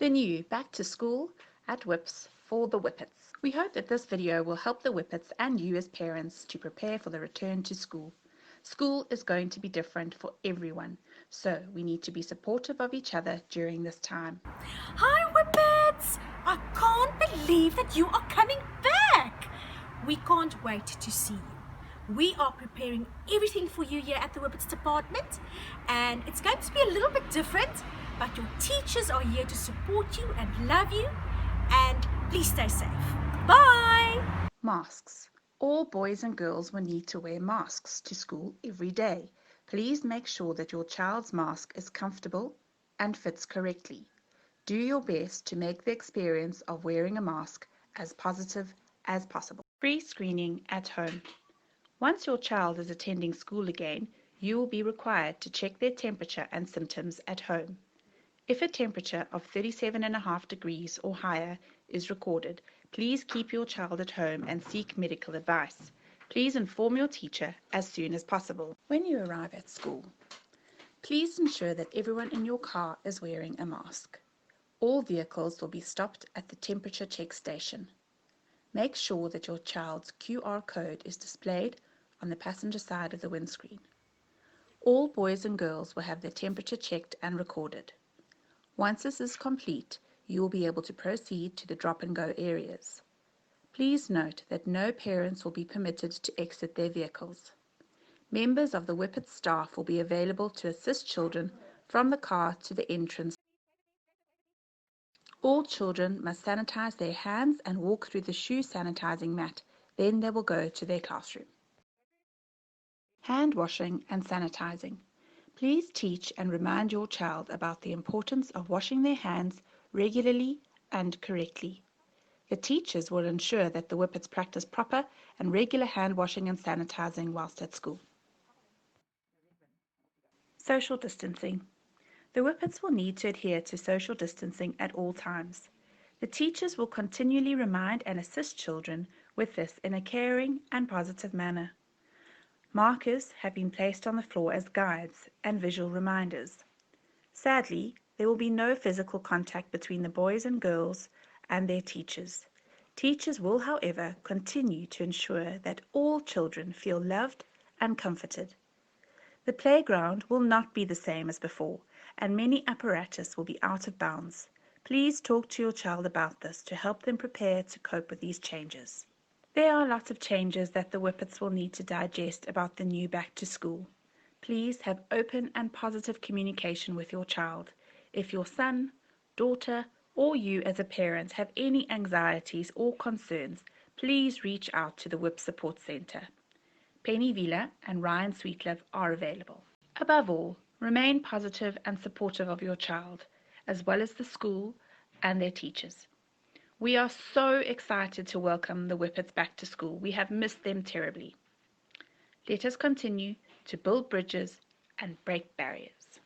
The new Back to School at Whips for the Whippets. We hope that this video will help the Whippets and you as parents to prepare for the return to school. School is going to be different for everyone, so we need to be supportive of each other during this time. Hi Whippets! I can't believe that you are coming back! We can't wait to see you. We are preparing everything for you here at the Whippets department, and it's going to be a little bit different, but your teachers are here to support you and love you, and please stay safe. Bye! Masks. All boys and girls will need to wear masks to school every day. Please make sure that your child's mask is comfortable and fits correctly. Do your best to make the experience of wearing a mask as positive as possible. Free screening at home. Once your child is attending school again, you will be required to check their temperature and symptoms at home. If a temperature of 37.5 degrees or higher is recorded, please keep your child at home and seek medical advice. Please inform your teacher as soon as possible. When you arrive at school, please ensure that everyone in your car is wearing a mask. All vehicles will be stopped at the temperature check station. Make sure that your child's QR code is displayed on the passenger side of the windscreen. All boys and girls will have their temperature checked and recorded. Once this is complete, you will be able to proceed to the drop-and-go areas. Please note that no parents will be permitted to exit their vehicles. Members of the Whippets staff will be available to assist children from the car to the entrance. All children must sanitize their hands and walk through the shoe sanitizing mat. Then they will go to their classroom. Hand washing and sanitizing. Please teach and remind your child about the importance of washing their hands regularly and correctly. The teachers will ensure that the Whippets practice proper and regular hand washing and sanitizing whilst at school. Social distancing. The Whippets will need to adhere to social distancing at all times. The teachers will continually remind and assist children with this in a caring and positive manner. Markers have been placed on the floor as guides and visual reminders. Sadly, there will be no physical contact between the boys and girls and their teachers. Teachers will, however, continue to ensure that all children feel loved and comforted. The playground will not be the same as before, and many apparatus will be out of bounds. Please talk to your child about this to help them prepare to cope with these changes. There are lots of changes that the Whippets will need to digest about the new back to school. Please have open and positive communication with your child. If your son, daughter, or you as a parent have any anxieties or concerns, please reach out to the Whip Support Centre. Penny Vila and Ryan Sweetlove are available. Above all, remain positive and supportive of your child, as well as the school and their teachers. We are so excited to welcome the Whippets back to school. We have missed them terribly. Let us continue to build bridges and break barriers.